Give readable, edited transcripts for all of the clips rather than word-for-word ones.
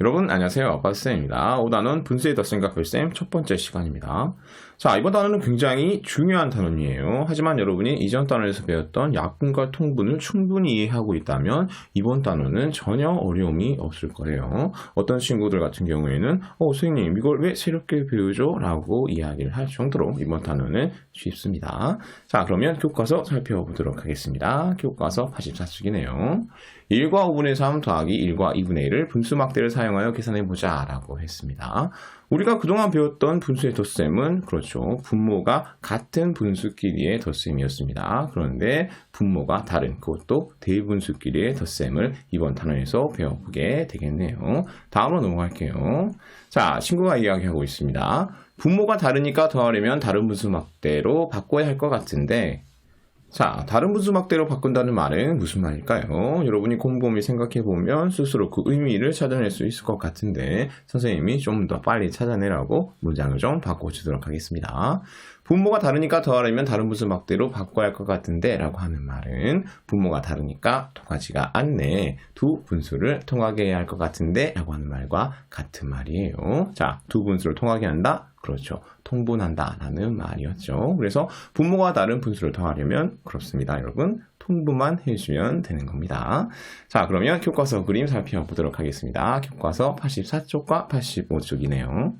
여러분 안녕하세요. 박쌤입니다. 5단원 분수의 덧셈과 별셈 첫 번째 시간입니다. 자, 이번 단원은 굉장히 중요한 단원이에요. 하지만 여러분이 이전 단원에서 배웠던 약분과 통분을 충분히 이해하고 있다면 이번 단원은 전혀 어려움이 없을 거예요. 어떤 친구들 같은 경우에는 선생님 이걸 왜 새롭게 배우죠? 라고 이야기를 할 정도로 이번 단원은 쉽습니다. 자, 그러면 교과서 살펴보도록 하겠습니다. 교과서 84쪽이네요. 1과 5분의 3 더하기 1과 2분의 1을 분수 막대를 사용하여 계산해보자 라고 했습니다. 우리가 그동안 배웠던 분수의 덧셈은 그렇죠. 분모가 같은 분수끼리의 덧셈이었습니다. 그런데 분모가 다른 그것도 대분수끼리의 덧셈을 이번 단원에서 배워보게 되겠네요. 다음으로 넘어갈게요. 자, 친구가 이야기하고 있습니다. 분모가 다르니까 더하려면 다른 분수 막대로 바꿔야 할 것 같은데 자, 다른 분수 막대로 바꾼다는 말은 무슨 말일까요? 여러분이 곰곰이 생각해보면 스스로 그 의미를 찾아낼 수 있을 것 같은데 선생님이 좀 더 빨리 찾아내라고 문장을 좀 바꿔주도록 하겠습니다. 분모가 다르니까 더하려면 다른 분수 막대로 바꿔야 할 것 같은데 라고 하는 말은 분모가 다르니까 통하지가 않네. 두 분수를 통하게 해야 할 것 같은데 라고 하는 말과 같은 말이에요. 자, 두 분수를 통하게 한다? 그렇죠. 통분한다 라는 말이었죠. 그래서 분모가 다른 분수를 더하려면 그렇습니다. 여러분 통분만 해주면 되는 겁니다. 자, 그러면 교과서 그림 살펴보도록 하겠습니다. 교과서 84쪽과 85쪽이네요.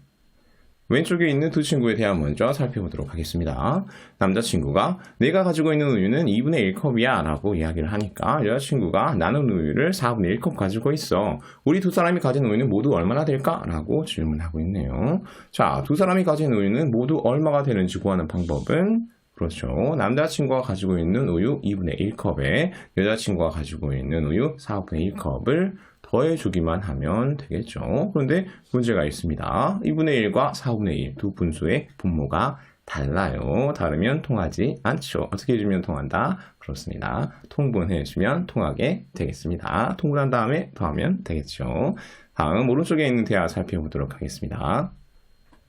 왼쪽에 있는 두 친구에 대한 먼저 살펴보도록 하겠습니다. 남자친구가 내가 가지고 있는 우유는 2분의 1컵이야 라고 이야기를 하니까 여자친구가 나는 우유를 4분의 1컵 가지고 있어. 우리 두 사람이 가진 우유는 모두 얼마나 될까? 라고 질문하고 있네요. 자, 두 사람이 가진 우유는 모두 얼마가 되는지 구하는 방법은 그렇죠. 남자친구가 가지고 있는 우유 2분의 1컵에 여자친구가 가지고 있는 우유 4분의 1컵을 더해주기만 하면 되겠죠. 그런데 문제가 있습니다. 2분의 1과 4분의 1 두 분수의 분모가 달라요. 다르면 통하지 않죠. 어떻게 해주면 통한다? 그렇습니다. 통분해주면 통하게 되겠습니다. 통분한 다음에 더하면 되겠죠. 다음 오른쪽에 있는 대화 살펴보도록 하겠습니다.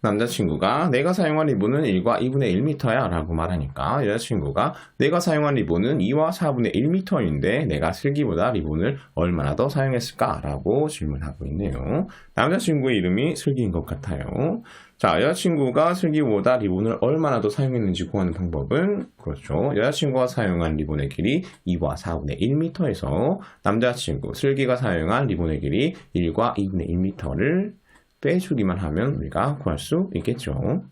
남자친구가 내가 사용한 리본은 1과 2분의 1m야 라고 말하니까 여자친구가 내가 사용한 리본은 2와 4분의 1m인데 내가 슬기보다 리본을 얼마나 더 사용했을까? 라고 질문하고 있네요. 남자친구의 이름이 슬기인 것 같아요. 자, 여자친구가 슬기보다 리본을 얼마나 더 사용했는지 구하는 방법은 그렇죠. 여자친구가 사용한 리본의 길이 2와 4분의 1m에서 남자친구 슬기가 사용한 리본의 길이 1과 2분의 1m를 빼주기만 하면 우리가 구할 수 있겠죠.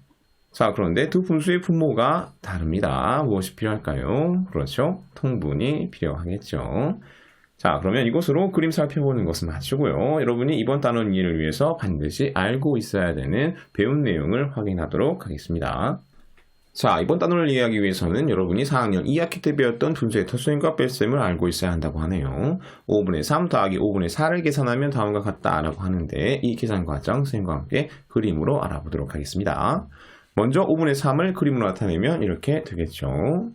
자, 그런데 두 분수의 분모가 다릅니다. 무엇이 필요할까요? 그렇죠. 통분이 필요하겠죠. 자, 그러면 이것으로 그림 살펴보는 것은 마치고요. 여러분이 이번 단원 이해를 위해서 반드시 알고 있어야 되는 배운 내용을 확인하도록 하겠습니다. 자, 이번 단원을 이해하기 위해서는 여러분이 4학년 2학기 때 배웠던 분수의 덧셈과 뺄셈을 알고 있어야 한다고 하네요. 5분의 3 더하기 5분의 4를 계산하면 다음과 같다라고 하는데 이 계산 과정 선생님과 함께 그림으로 알아보도록 하겠습니다. 먼저 5분의 3을 그림으로 나타내면 이렇게 되겠죠.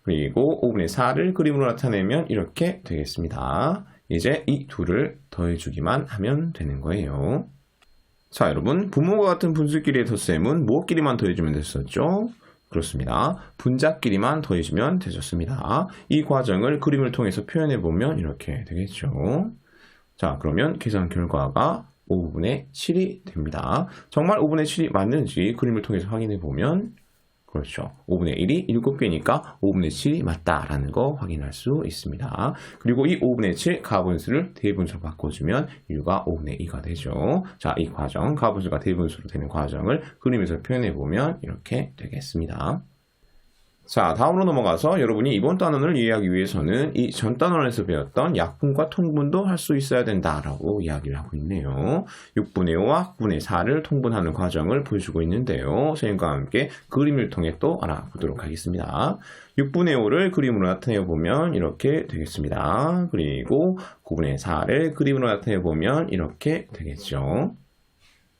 그리고 5분의 4를 그림으로 나타내면 이렇게 되겠습니다. 이제 이 둘을 더해주기만 하면 되는 거예요. 자, 여러분 분모가 같은 분수끼리의 덧셈은 무엇끼리만 더해주면 됐었죠? 그렇습니다. 분자끼리만 더해주면 되셨습니다. 이 과정을 그림을 통해서 표현해보면 이렇게 되겠죠. 자, 그러면 계산 결과가 5분의 7이 됩니다. 정말 5분의 7이 맞는지 그림을 통해서 확인해보면 그렇죠. 5분의 1이 7개니까 5분의 7이 맞다라는 거 확인할 수 있습니다. 그리고 이 5분의 7 가분수를 대분수로 바꿔주면 1과 5분의 2가 되죠. 자, 이 과정, 가분수가 대분수로 되는 과정을 그림에서 표현해보면 이렇게 되겠습니다. 자, 다음으로 넘어가서 여러분이 이번 단원을 이해하기 위해서는 이 전 단원에서 배웠던 약분과 통분도 할 수 있어야 된다라고 이야기를 하고 있네요. 6분의 5와 9분의 4를 통분하는 과정을 보여주고 있는데요. 선생님과 함께 그림을 통해 또 알아보도록 하겠습니다. 6분의 5를 그림으로 나타내 보면 이렇게 되겠습니다. 그리고 9분의 4를 그림으로 나타내 보면 이렇게 되겠죠.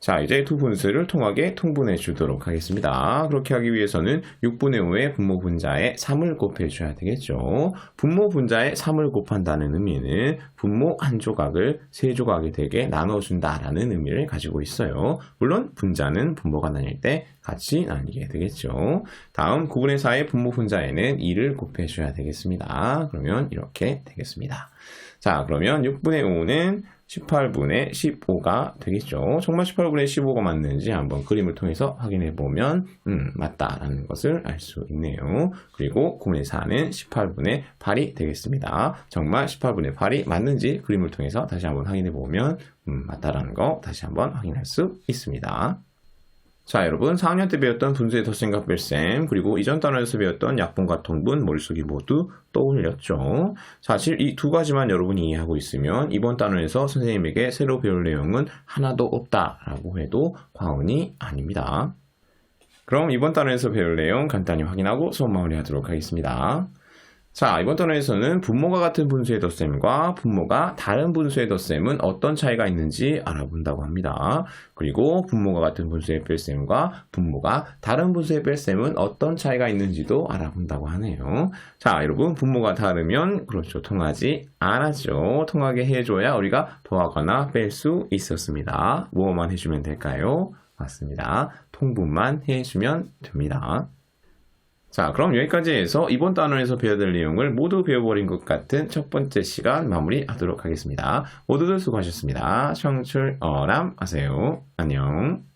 자, 이제 두 분수를 통하게 통분해 주도록 하겠습니다. 그렇게 하기 위해서는 6분의 5의 분모 분자에 3을 곱해줘야 되겠죠. 분모 분자에 3을 곱한다는 의미는 분모 한 조각을 세 조각이 되게 나눠준다라는 의미를 가지고 있어요. 물론 분자는 분모가 나뉠 때 같이 나뉘게 되겠죠. 다음 9분의 4의 분모 분자에는 2를 곱해줘야 되겠습니다. 그러면 이렇게 되겠습니다. 자, 그러면 6분의 5는 18분의 15가 되겠죠. 정말 18분의 15가 맞는지 한번 그림을 통해서 확인해 보면 맞다라는 것을 알 수 있네요. 그리고 9분의 4는 18분의 8이 되겠습니다. 정말 18분의 8이 맞는지 그림을 통해서 다시 한번 확인해 보면 맞다라는 거 다시 한번 확인할 수 있습니다. 자, 여러분 4학년 때 배웠던 분수의 덧셈과 뺄셈 그리고 이전 단원에서 배웠던 약분과 통분 머릿속이 모두 떠올렸죠. 사실 이 두 가지만 여러분이 이해하고 있으면 이번 단원에서 선생님에게 새로 배울 내용은 하나도 없다라고 해도 과언이 아닙니다. 그럼 이번 단원에서 배울 내용 간단히 확인하고 수업 마무리하도록 하겠습니다. 자, 이번 단원에서는 분모가 같은 분수의 덧셈과 분모가 다른 분수의 덧셈은 어떤 차이가 있는지 알아본다고 합니다. 그리고 분모가 같은 분수의 뺄셈과 분모가 다른 분수의 뺄셈은 어떤 차이가 있는지도 알아본다고 하네요. 자, 여러분 분모가 다르면 그렇죠. 통하지 않았죠. 통하게 해줘야 우리가 더하거나 뺄 수 있었습니다. 뭐만 해주면 될까요? 맞습니다. 통분만 해주면 됩니다. 자, 그럼 여기까지 해서 이번 단원에서 배워야 될 내용을 모두 배워버린 것 같은 첫 번째 시간 마무리하도록 하겠습니다. 모두들 수고하셨습니다. 청출어람하세요. 안녕.